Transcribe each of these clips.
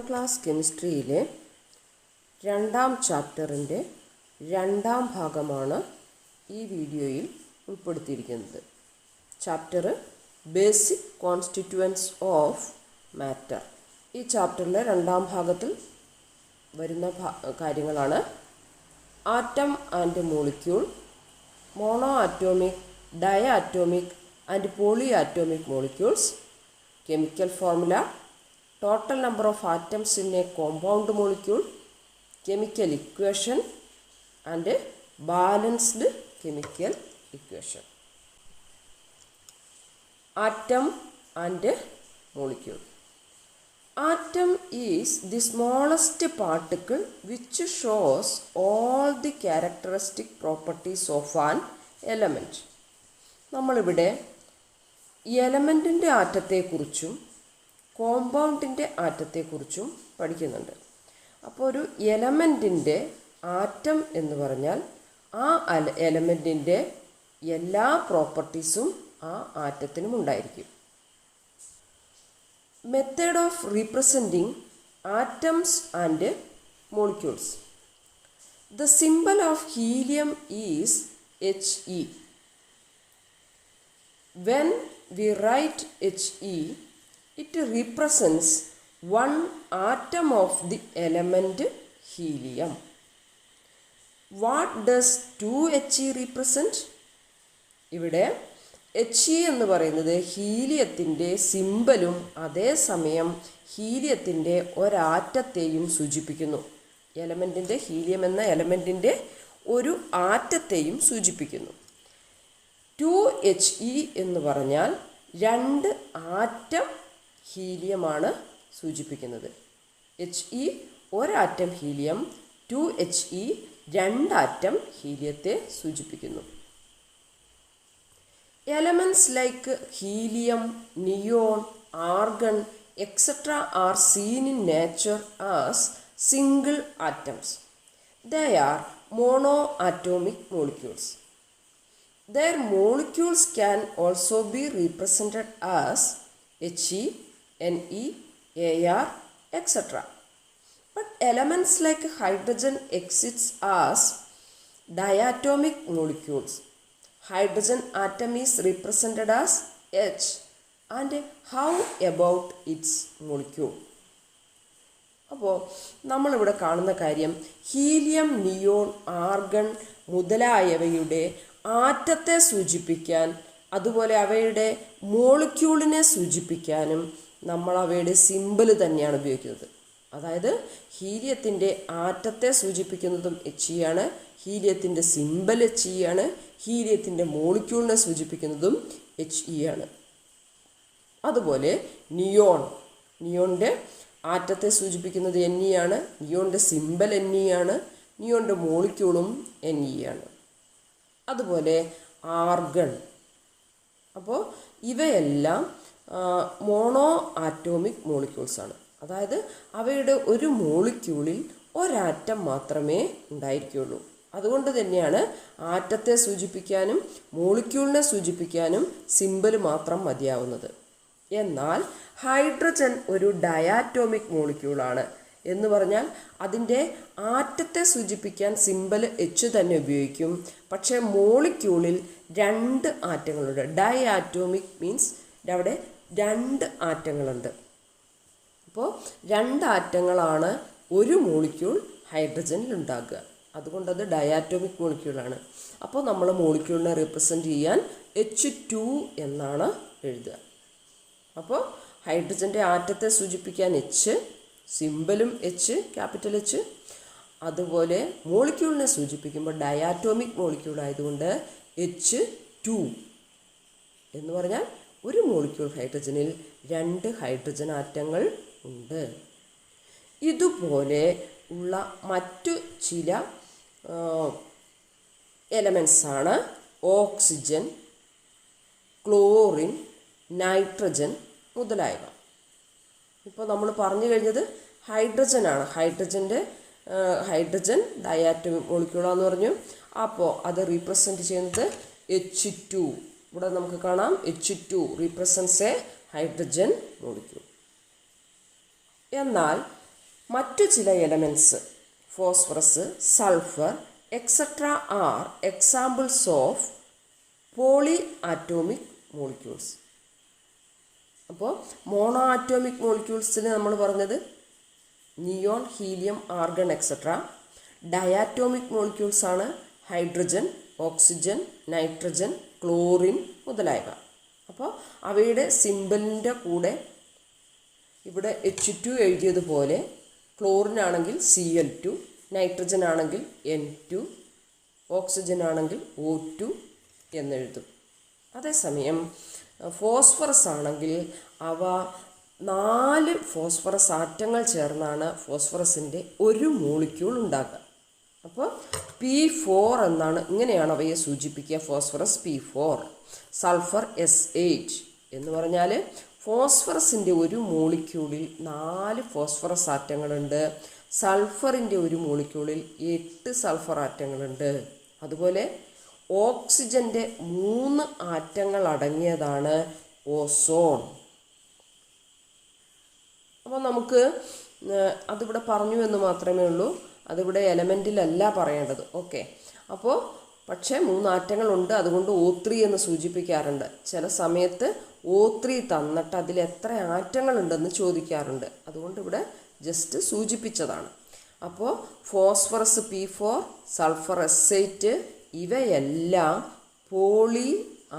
Class കെമിസ്ട്രിയിലെ രണ്ടാം ചാപ്റ്ററിൻ്റെ രണ്ടാം ഭാഗമാണ് ഈ വീഡിയോയിൽ ഉൾപ്പെടുത്തിയിരിക്കുന്നത്. Chapter basic constituents of matter. ഈ ചാപ്റ്ററിലെ രണ്ടാം ഭാഗത്തിൽ വരുന്ന കാര്യങ്ങളാണ് atom and molecule, monoatomic, diatomic and poly atomic molecules, chemical formula, total number of atoms in a compound molecule, chemical equation and a balanced chemical equation. Atom and molecule. Atom is the smallest particle which shows all the characteristic properties of an element. നമ്മളിവിടെ എലമെൻറ്റിൻ്റെ ആറ്റത്തെക്കുറിച്ചും കോമ്പൗണ്ടിൻ്റെ ആറ്റത്തെക്കുറിച്ചും പഠിക്കുന്നുണ്ട്. അപ്പോൾ ഒരു എലമെൻറ്റിൻ്റെ atom എന്ന് പറഞ്ഞാൽ ആ എലമെൻറ്റിൻ്റെ എല്ലാ പ്രോപ്പർട്ടീസും ആ ആറ്റത്തിനും ഉണ്ടായിരിക്കും. Method of representing atoms and molecules. The symbol of helium is He. When we write He, it represents one atom of the element helium. What does 2He represent? ഇവിടെ He എന്ന് പറയുന്നത് ഹീലിയത്തിൻ്റെ സിംബലും അതേസമയം ഹീലിയത്തിൻ്റെ ഒരാറ്റത്തെയും സൂചിപ്പിക്കുന്നു. എലമെൻറ്റിൻ്റെ ഹീലിയം എന്ന എലമെൻറ്റിൻ്റെ ഒരു ആറ്റത്തെയും സൂചിപ്പിക്കുന്നു. 2He എന്ന് പറഞ്ഞാൽ രണ്ട് ആറ്റം ഹീലിയമാണ് സൂചിപ്പിക്കുന്നത്. He ഒരാറ്റം ഹീലിയം, 2He രണ്ടാറ്റം ഹീലിയത്തെ സൂചിപ്പിക്കുന്നു. Elements like helium, neon, argon etcetera are seen in nature as single atoms. They are mono atomic molecules. Their molecules can also be represented as He, Ne, Ar, etc. But elements like hydrogen exist as diatomic molecules. Hydrogen atom is represented as H. And how about its molecule? അപ്പോൾ നമ്മളിവിടെ കാണുന്ന കാര്യം helium, neon, argon മുതലായവയുടെ ആറ്റത്തെ സൂചിപ്പിക്കാൻ, അതുപോലെ അവയുടെ മോളിക്യൂളിനെ സൂചിപ്പിക്കാനും നമ്മൾ അവയുടെ സിമ്പിൾ തന്നെയാണ് ഉപയോഗിക്കുന്നത്. അതായത് ഹീലിയത്തിൻ്റെ ആറ്റത്തെ സൂചിപ്പിക്കുന്നതും He ആണ്, ഹീലിയത്തിൻ്റെ സിമ്പിൾ He ആണ്, ഹീലിയത്തിൻ്റെ മോളിക്യൂളിനെ സൂചിപ്പിക്കുന്നതും He ആണ്. അതുപോലെ നിയോണിൻ്റെ ആറ്റത്തെ സൂചിപ്പിക്കുന്നത് Ne ആണ്, നിയോണിൻ്റെ സിമ്പിൾ Ne ആണ്, നിയോണിൻ്റെ മോളിക്യൂളും Ne ആണ്. അതുപോലെ ആർഗൺ. അപ്പോൾ ഇവയെല്ലാം മോണോ ആറ്റോമിക് മോളിക്യൂൾസാണ്. അതായത് അവയുടെ ഒരു മോളിക്യൂളിൽ ഒരാറ്റം മാത്രമേ ഉണ്ടായിരിക്കുകയുള്ളൂ. അതുകൊണ്ട് തന്നെയാണ് ആറ്റത്തെ സൂചിപ്പിക്കാനും മോളിക്യൂളിനെ സൂചിപ്പിക്കാനും സിമ്പിൾ മാത്രം മതിയാവുന്നത്. എന്നാൽ ഹൈഡ്രജൻ ഒരു ഡയാറ്റോമിക് മോളിക്യൂളാണ്. എന്ന് പറഞ്ഞാൽ അതിൻ്റെ ആറ്റത്തെ സൂചിപ്പിക്കാൻ സിമ്പിൾ H തന്നെ ഉപയോഗിക്കും. പക്ഷേ മോളിക്യൂളിൽ രണ്ട് ആറ്റങ്ങളുണ്ട്. ഡയാറ്റോമിക് മീൻസ് അവിടെ രണ്ട് ആറ്റങ്ങളുണ്ട്. അപ്പോൾ രണ്ട് ആറ്റങ്ങളാണ് ഒരു മോളിക്യൂൾ ഹൈഡ്രജനിൽ ഉണ്ടാകുക. അതുകൊണ്ടത് ഡയാറ്റോമിക് മോളിക്യൂളാണ്. അപ്പോൾ നമ്മൾ മോളിക്യൂളിനെ റെപ്രസെൻ്റ് ചെയ്യാൻ H2 എന്നാണ് എഴുതുക. അപ്പോൾ ഹൈഡ്രജൻ്റെ ആറ്റത്തെ സൂചിപ്പിക്കാൻ H, സിമ്പിളും H, ക്യാപിറ്റൽ H. അതുപോലെ മോളിക്യൂളിനെ സൂചിപ്പിക്കുമ്പോൾ ഡയാറ്റോമിക് മോളിക്യൂൾ ആയതുകൊണ്ട് H2 എന്ന് പറഞ്ഞാൽ ഒരു മോളിക്യൂൾ ഹൈഡ്രജനിൽ രണ്ട് ഹൈഡ്രജൻ ആറ്റങ്ങൾ ഉണ്ട്. ഇതുപോലെ ഉള്ള മറ്റു ചില എലമെൻസാണ് ഓക്സിജൻ, ക്ലോറിൻ, നൈട്രജൻ മുതലായവ. ഇപ്പോൾ നമ്മൾ പറഞ്ഞു കഴിഞ്ഞത് ഹൈഡ്രജനാണ്. ഹൈഡ്രജൻ ഡയാറ്റോമിക് മോളിക്യൂളാന്ന് പറഞ്ഞു. അപ്പോൾ അത് റീപ്രസെൻറ്റ് ചെയ്യുന്നത് H2. ഇവിടെ നമുക്ക് കാണാം H2 റീപ്രസെൻറ്റ്സ് എ ഹൈഡ്രജൻ മോളിക്യൂൾ. എന്നാൽ മറ്റു ചില elements phosphorus, sulphur etcetera are examples of poly atomic molecules. അപ്പോൾ മോണോ ആറ്റോമിക് മോളിക്യൂൾസിന് നമ്മൾ പറഞ്ഞത് neon, helium, argon etcetera. Diatomic molecules ആണ് ഹൈഡ്രജൻ, ഓക്സിജൻ, നൈട്രജൻ, ക്ലോറിൻ മുതലായവ. അപ്പോൾ അവയുടെ സിമ്പലിൻ്റെ കൂടെ ഇവിടെ H2 എഴുതിയതുപോലെ ക്ലോറിനാണെങ്കിൽ Cl2, നൈട്രജൻ ആണെങ്കിൽ N2, ഓക്സിജൻ ആണെങ്കിൽ O2 എന്നെഴുതും. അതേസമയം ഫോസ്ഫറസ് ആണെങ്കിൽ അവ 4 ഫോസ്ഫറസ് ആറ്റങ്ങൾ ചേർന്നാണ് ഫോസ്ഫറസിൻ്റെ ഒരു മോളിക്യൂൾ ഉണ്ടാക്കുക. അപ്പോൾ P4 എന്നാണ്, ഇങ്ങനെയാണ് അവയെ സൂചിപ്പിക്കുക. ഫോസ്ഫറസ് P4, സൾഫർ S8 എന്ന് പറഞ്ഞാൽ ഫോസ്ഫറസിൻ്റെ ഒരു മോളിക്യൂളിൽ 4 ഫോസ്ഫറസ് ആറ്റങ്ങളുണ്ട്. സൾഫറിൻ്റെ ഒരു മോളിക്യൂളിൽ 8 സൾഫർ ആറ്റങ്ങളുണ്ട്. അതുപോലെ ഓക്സിജൻ്റെ 3 ആറ്റങ്ങൾ അടങ്ങിയതാണ് ഓസോൺ. അപ്പോൾ നമുക്ക് അതിവിടെ പറഞ്ഞു എന്ന് മാത്രമേ ഉള്ളൂ, അതിവിടെ എലമെൻറ്റിലല്ല പറയേണ്ടത്. ഓക്കെ, അപ്പോൾ പക്ഷേ 3 ആറ്റങ്ങളുണ്ട്, അതുകൊണ്ട് O3 എന്ന് സൂചിപ്പിക്കാറുണ്ട്. ചില സമയത്ത് O3 തന്നിട്ട് അതിൽ എത്ര ആറ്റങ്ങളുണ്ടെന്ന് ചോദിക്കാറുണ്ട്. അതുകൊണ്ട് ഇവിടെ ജസ്റ്റ് സൂചിപ്പിച്ചതാണ്. അപ്പോൾ ഫോസ്ഫറസ് P4, സൾഫർ S8 ഇവയെല്ലാം പോളി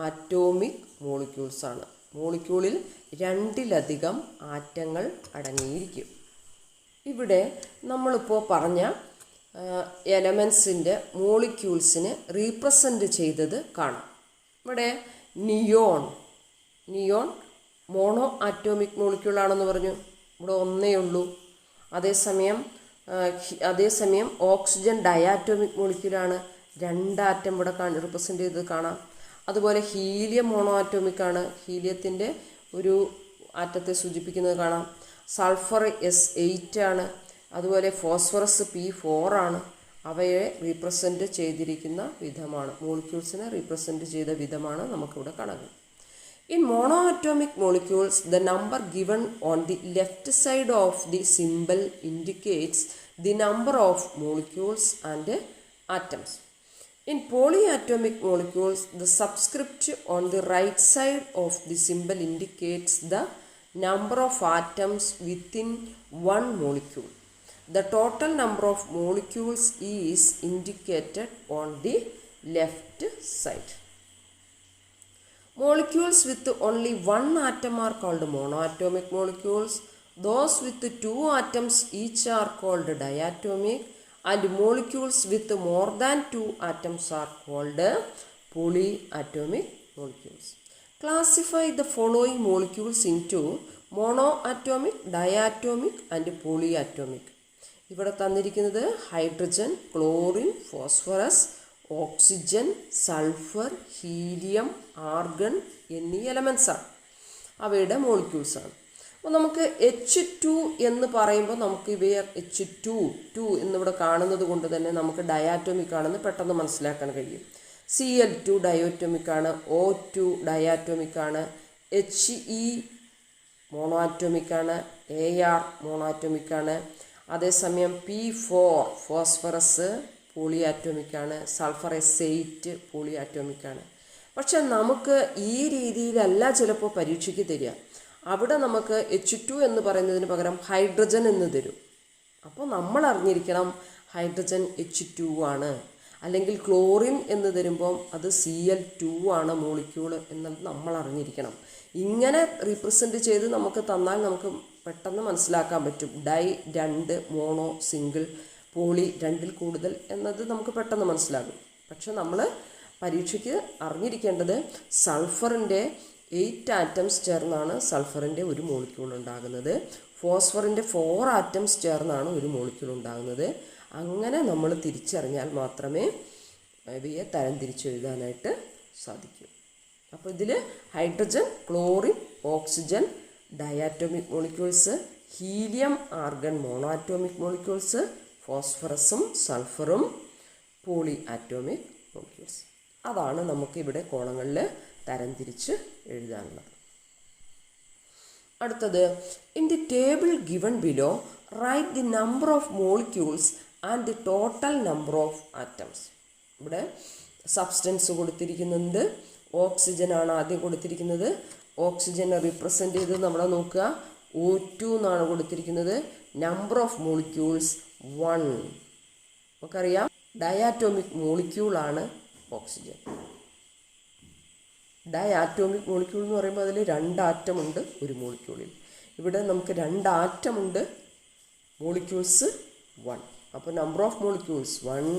ആറ്റോമിക് മോളിക്യൂൾസാണ്. മോളിക്യൂളിൽ 2-ലധികം ആറ്റങ്ങൾ അടങ്ങിയിരിക്കും. ഇവിടെ നമ്മളിപ്പോൾ പറഞ്ഞ എലമെൻസിൻ്റെ മോളിക്യൂൾസിനെ റീപ്രസെൻ്റ് ചെയ്തത് കാണാം. ഇവിടെ നിയോൺ മോണോ ആറ്റോമിക് മോളിക്യൂളാണെന്ന് പറഞ്ഞു, ഇവിടെ ഒന്നേ ഉള്ളൂ. അതേസമയം ഓക്സിജൻ ഡയാറ്റോമിക് മോളിക്യൂളാണ്, 2 ആറ്റം ഇവിടെ റീപ്രസെൻ്റ് ചെയ്തത് കാണാം. അതുപോലെ ഹീലിയം മോണോ ആറ്റോമിക് ആണ്, ഹീലിയത്തിൻ്റെ ഒരു ആറ്റത്തെ സൂചിപ്പിക്കുന്നത് കാണാം. സൾഫർ S8 ആണ്. അതുപോലെ ഫോസ്ഫറസ് P4 ആണ്. അവയെ റീപ്രസെൻ്റ് ചെയ്തിരിക്കുന്ന വിധമാണ്, മോളിക്യൂൾസിനെ റീപ്രസെൻ്റ് ചെയ്ത വിധമാണ് നമുക്കിവിടെ കാണുന്നത്. In monoatomic molecules, the number given on the left side of the symbol indicates the number of molecules and atoms. In polyatomic molecules, the subscript on the right side of the symbol indicates the number of atoms within one molecule. The total number of molecules is indicated on the left side. Molecules with only 1 atom are called monoatomic molecules. Those with 2 atoms each are called diatomic, and molecules with more than 2 atoms are called polyatomic molecules. Classify the following molecules into monoatomic, diatomic and polyatomic. ഇവിടെ തന്നിരിക്കുന്നത് hydrogen, chlorine, phosphorus, oxygen, sulphur, helium, argon എന്നീ എലമെൻസാണ്, അവയുടെ മോളിക്യൂൾസാണ്. അപ്പോൾ നമുക്ക് H2 എന്ന് പറയുമ്പോൾ നമുക്ക് ഇവയെ H2 എന്നിവിടെ കാണുന്നത് കൊണ്ട് തന്നെ നമുക്ക് ഡയാറ്റോമിക് ആണെന്ന് പെട്ടെന്ന് മനസ്സിലാക്കാൻ കഴിയും. Cl2 ഡയോറ്റോമിക് ആണ്, O2 ഡയാറ്റോമിക് ആണ്, He മോണോആറ്റോമിക് ആണ്, Ar മോണോആറ്റോമിക് ആണ്. അതേസമയം P4 ഫോസ്ഫറസ് പോളിയാറ്റോമിക് ആണ്, സൾഫർ S8 പോളിയാറ്റോമിക് ആണ്. പക്ഷെ നമുക്ക് ഈ രീതിയിലല്ല ചിലപ്പോൾ പരീക്ഷയ്ക്ക് തരിക. അവിടെ നമുക്ക് H2 എന്ന് പറയുന്നതിന് പകരം ഹൈഡ്രജൻ എന്ന് തരും. അപ്പോൾ നമ്മൾ അറിഞ്ഞിരിക്കണം ഹൈഡ്രജൻ H2 ആണ്. അല്ലെങ്കിൽ ക്ലോറിൻ എന്ന് തരുമ്പം അത് Cl2 ആണ് മോളിക്യൂൾ എന്നത് നമ്മൾ അറിഞ്ഞിരിക്കണം. ഇങ്ങനെ റീപ്രസെൻ്റ് ചെയ്ത് നമുക്ക് തന്നാൽ നമുക്ക് പെട്ടെന്ന് മനസ്സിലാക്കാൻ പറ്റും. ഡൈ 2, മോണോ, സിംഗിൾ, പോളി 2-ൽ കൂടുതൽ എന്നത് നമുക്ക് പെട്ടെന്ന് മനസ്സിലാകും. പക്ഷെ നമ്മൾ പരീക്ഷയ്ക്ക് അറിഞ്ഞിരിക്കേണ്ടത് സൾഫറിൻ്റെ 8 ആറ്റംസ് ചേർന്നാണ് സൾഫറിൻ്റെ ഒരു മോളിക്യൂൾ ഉണ്ടാകുന്നത്. ഫോസ്ഫറിൻ്റെ 4 ആറ്റംസ് ചേർന്നാണ് ഒരു മോളിക്യൂൾ ഉണ്ടാകുന്നത്. അങ്ങനെ നമ്മൾ തിരിച്ചറിഞ്ഞാൽ മാത്രമേ ഇവയെ തരംതിരിച്ചെഴുതാനായിട്ട് സാധിക്കൂ. അപ്പോൾ ഇതിൽ hydrogen, chlorine, oxygen diatomic molecules, helium, argon monoatomic molecules, ഫോസ്ഫറസും സൾഫറും പോളി ആറ്റോമിക് മോളിക്യൂൾസ്. അതാണ് നമുക്കിവിടെ കോളങ്ങളിൽ തരംതിരിച്ച് എഴുതാനുള്ളത്. അടുത്തത്, in the table given below write the number of molecules and the total number of atoms. ഇവിടെ സബ്സ്റ്റൻസ് കൊടുത്തിരിക്കുന്നുണ്ട്. ഓക്സിജനാണ് ആദ്യം കൊടുത്തിരിക്കുന്നത്. ഓക്സിജനെ റിപ്രസെൻ്റ് ചെയ്ത് നമ്മളെ നോക്കുക. O2 എന്നാണ് കൊടുത്തിരിക്കുന്നത്. Number of molecules 1. നമുക്കറിയാം ഡയാറ്റോമിക് മോളിക്യൂളാണ് ഓക്സിജൻ. ഡയാറ്റോമിക് മോളിക്യൂൾ എന്ന് പറയുമ്പോൾ അതിൽ 2 ആറ്റമുണ്ട് ഒരു മോളിക്യൂളിൽ. ഇവിടെ നമുക്ക് 2 ആറ്റമുണ്ട്, മോളിക്യൂൾസ് 1. അപ്പോൾ number of molecules 1,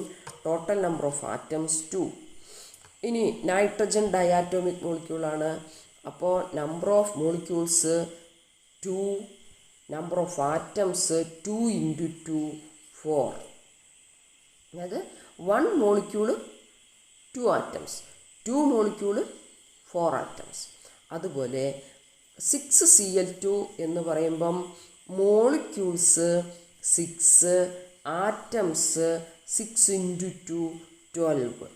total number of atoms 2. ഇനി നൈട്രജൻ ഡയാറ്റോമിക് മോളിക്യൂളാണ്. അപ്പോൾ number of molecules 2, number of atoms 2 × 2 4. അതായത് 1 മോളിക്യൂള് 2 ആറ്റംസ്, 2 മോളിക്യൂള് 4 ആറ്റംസ്. അതുപോലെ 6Cl2 എന്ന് പറയുമ്പം molecules 6, atoms 6 × 2 12.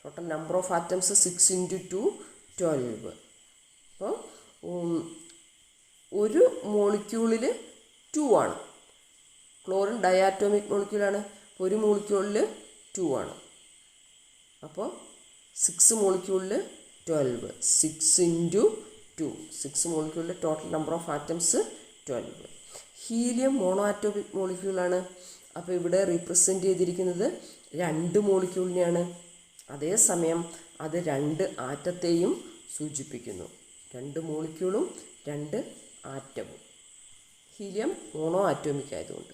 Total number of atoms 6 × 2 12. അപ്പോൾ ഒരു മോളിക്യൂളിൽ 2 ആണ്. ക്ലോറിൻ ഡയാറ്റോമിക് മോളിക്യൂളാണ്. ഒരു മോളിക്യൂളിൽ 2 ആണ്. അപ്പോൾ 6 മോളിക്യൂളിൽ 12, 6 × 2, 6 മോളിക്യൂളിൽ total number of atoms 12. Helium monoatomic മോളിക്യൂളാണ്. അപ്പോൾ ഇവിടെ റീപ്രസെൻ്റ് ചെയ്തിരിക്കുന്നത് 2 മോളിക്യൂളിനെയാണ്. അതേസമയം അത് 2 ആറ്റത്തെയും സൂചിപ്പിക്കുന്നു. 2 മോളിക്യൂളും 2 ആറ്റവും. ഹീലിയം മോണോ ആറ്റോമിക് ആയതുകൊണ്ട്.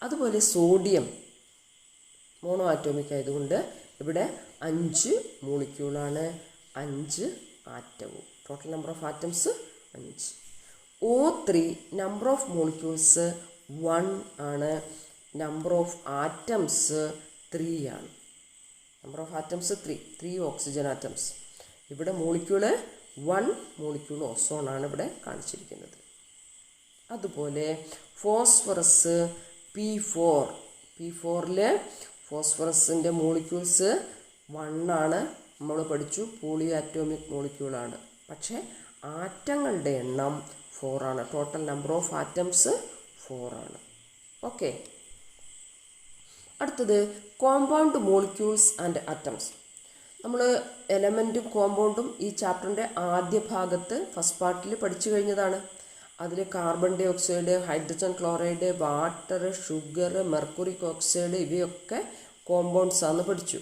അതുപോലെ സോഡിയം മോണോ ആറ്റോമിക് ആയതുകൊണ്ട് ഇവിടെ 5 മോളിക്യൂളാണ്, 5 ആറ്റവും. Total number of atoms 5. O3 number of molecules 1 ആണ്, നമ്പർ ഓഫ് ആറ്റംസ് 3 ആണ്. Number of atoms 3 oxygen atoms. ഇവിടെ മോളിക്യൂള് 1 മോളിക്യൂൾ ഓസോണാണ് ഇവിടെ കാണിച്ചിരിക്കുന്നത്. അതുപോലെ ഫോസ്ഫറസ് P4ൽ ഫോസ്ഫറസിൻ്റെ മോളിക്യൂൾസ് 1 ആണ്. നമ്മൾ പഠിച്ചു പോളി ആറ്റോമിക് മോളിക്യൂളാണ്. പക്ഷേ ആറ്റങ്ങളുടെ എണ്ണം 4 ആണ്. ടോട്ടൽ നമ്പർ ഓഫ് ആറ്റംസ് 4 ആണ്. ഓക്കെ. അടുത്തത് കോമ്പൗണ്ട് മോളിക്യൂൾസ് ആൻഡ് ആറ്റംസ്. നമ്മൾ എലമെൻറ്റും കോമ്പൗണ്ടും ഈ ചാപ്റ്ററിൻ്റെ ആദ്യ ഭാഗത്ത് ഫസ്റ്റ് പാർട്ടിൽ പഠിച്ചു കഴിഞ്ഞതാണ്. അതിൽ carbon di oxide, hydrogen chloride, water, sugar, mercuric oxide ഇവയൊക്കെ കോമ്പൗണ്ട്സ് ആണെന്ന് പഠിച്ചു.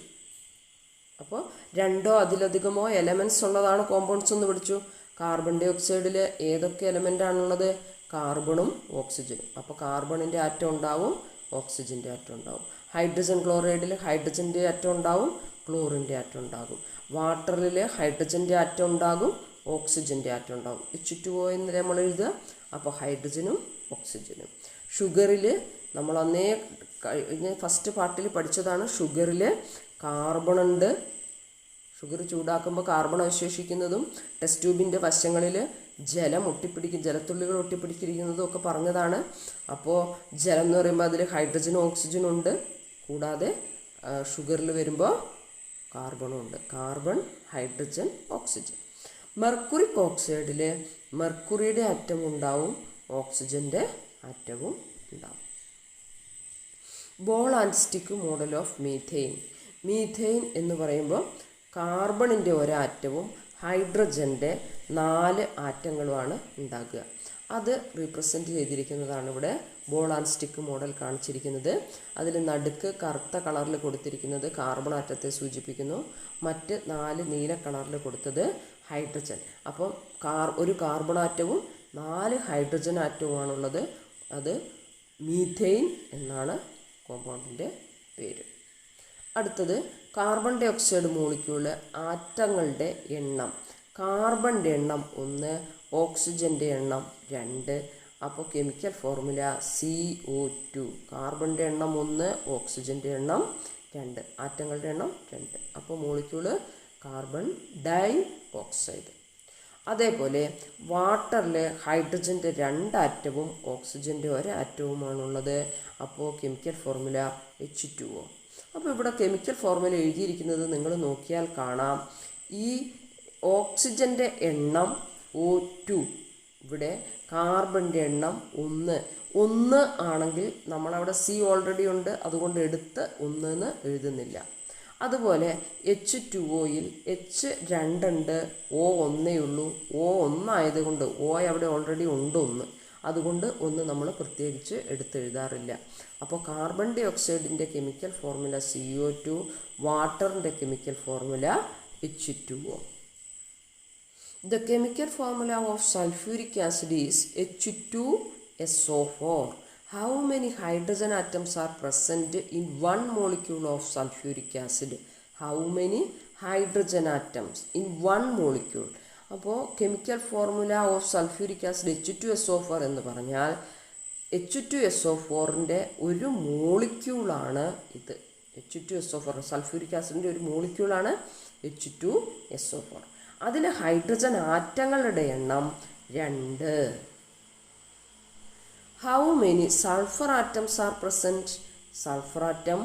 അപ്പോൾ 2ഓ അതിലധികമോ എലമെൻറ്റ്സ് ഉള്ളതാണ് കോമ്പൗണ്ട്സ് എന്ന് പഠിച്ചു. കാർബൺ ഡൈ ഓക്സൈഡിൽ ഏതൊക്കെ എലമെൻ്റാണുള്ളത്? കാർബണും ഓക്സിജനും. അപ്പോൾ കാർബണിൻ്റെ ആറ്റം ഉണ്ടാവും, ഓക്സിജൻ്റെ ആറ്റം ഉണ്ടാവും. ഹൈഡ്രജൻ ക്ലോറൈഡിൽ ഹൈഡ്രജൻ്റെ ആറ്റം ഉണ്ടാവും, ക്ലോറിൻ്റെ ആറ്റം ഉണ്ടാകും. വാട്ടറിൽ ഹൈഡ്രജൻ്റെ ആറ്റം ഉണ്ടാകും, ഓക്സിജൻ്റെ ആറ്റം ഉണ്ടാകും. H2O എന്ന് നമ്മൾ എഴുതുക. അപ്പോൾ ഹൈഡ്രജനും ഓക്സിജനും. ഷുഗറിൽ നമ്മൾ അന്നേ ഫസ്റ്റ് പാർട്ടിൽ പഠിച്ചതാണ്. ഷുഗറിൽ കാർബൺ ഉണ്ട്. ഷുഗർ ചൂടാക്കുമ്പോൾ കാർബൺ അവശേഷിക്കുന്നതും ടെസ്റ്റ് ട്യൂബിൻ്റെ വശങ്ങളിൽ ജലത്തുള്ളികൾ ഒട്ടിപ്പിടിച്ചിരിക്കുന്നതും ഒക്കെ പറഞ്ഞതാണ്. അപ്പോൾ ജലം എന്ന് പറയുമ്പോൾ അതിൽ ഹൈഡ്രജനും ഓക്സിജനും ഉണ്ട്. കൂടാതെ ഷുഗറിൽ വരുമ്പോൾ കാർബണും ഉണ്ട്. Carbon, hydrogen, oxygen. മെർക്കുറിക് ഓക്സൈഡിൽ മെർക്കുറിയുടെ ആറ്റം ഉണ്ടാവും, ഓക്സിജൻ്റെ ആറ്റവും ഉണ്ടാവും. Ball and stick model of methane. Methane എന്ന് പറയുമ്പോൾ കാർബണിൻ്റെ ഒരാറ്റവും ഹൈഡ്രജൻ്റെ 4 ആറ്റങ്ങളുമാണ് ഉണ്ടാകുക. അത് റീപ്രസെൻ്റ് ചെയ്തിരിക്കുന്നതാണ് ഇവിടെ ബോൾ ആൻഡ് സ്റ്റിക്ക് മോഡൽ കാണിച്ചിരിക്കുന്നത്. അതിൽ നടുക്ക് കറുത്ത കളറിൽ കൊടുത്തിരിക്കുന്നത് കാർബൺ ആറ്റത്തെ സൂചിപ്പിക്കുന്നു. മറ്റ് 4 നീല കളറിൽ കൊടുത്തത് ഹൈഡ്രജൻ. അപ്പം ഒരു കാർബൺ ആറ്റവും 4 ഹൈഡ്രജൻ ആറ്റവുമാണുള്ളത്. അത് മീഥെയിൻ എന്നാണ് കോമ്പൗണ്ടിൻ്റെ പേര്. അടുത്തത് കാർബൺ ഡൈ ഓക്സൈഡ് മോളിക്യൂള് ആറ്റങ്ങളുടെ എണ്ണം. കാർബണിൻ്റെ എണ്ണം 1, ഓക്സിജൻ്റെ എണ്ണം 2. അപ്പോൾ കെമിക്കൽ ഫോർമുല CO2. കാർബണിൻ്റെ എണ്ണം 1, ഓക്സിജൻ്റെ എണ്ണം 2, ആറ്റങ്ങളുടെ എണ്ണം 2. അപ്പോൾ മോളിക്യൂള് കാർബൺ ഡൈ ഓക്സൈഡ്. അതേപോലെ വാട്ടറിൽ ഹൈഡ്രജൻ്റെ 2 ആറ്റവും ഓക്സിജൻ്റെ 1 ആറ്റവുമാണുള്ളത്. അപ്പോൾ കെമിക്കൽ ഫോർമുല H2O. അപ്പോൾ ഇവിടെ കെമിക്കൽ ഫോർമുല എഴുതിയിരിക്കുന്നത് നിങ്ങൾ നോക്കിയാൽ കാണാം. ഈ ഓക്സിജൻ്റെ എണ്ണം O2, ഇവിടെ കാർബണിൻ്റെ എണ്ണം 1 ആണെങ്കിൽ നമ്മളവിടെ സി ഓൾറെഡി ഉണ്ട്, അതുകൊണ്ട് എടുത്ത് 1 എന്ന് എഴുതുന്നില്ല. അതുപോലെ H2Oയിൽ H2 ഉണ്ട്, O 1 ഉള്ളൂ. O 1 ആയതുകൊണ്ട് O അവിടെ ഓൾറെഡി ഉണ്ട് 1, അതുകൊണ്ട് 1 നമ്മൾ പ്രത്യേകിച്ച് എടുത്തെഴുതാറില്ല. അപ്പോൾ കാർബൺ ഡൈ ഓക്സൈഡിൻ്റെ കെമിക്കൽ ഫോർമുല CO2, വാട്ടറിൻ്റെ chemical formula H2O. The chemical formula of sulfuric acid is H2SO4. How many hydrogen atoms are present in one molecule of sulfuric acid? How many hydrogen atoms in one molecule? അപ്പോൾ chemical formula of sulphuric acid H2SO4 എന്ന് പറഞ്ഞാൽ H2SO4ൻ്റെ ഒരു മോളിക്യൂളാണ് ഇത്. H2SO4 sulphuric ആസിഡിൻ്റെ ഒരു മോളിക്യൂളാണ് H2SO4. അതിൽ hydrogen ആറ്റങ്ങളുടെ എണ്ണം 2. How many sulfur atoms are present? Sulfur atom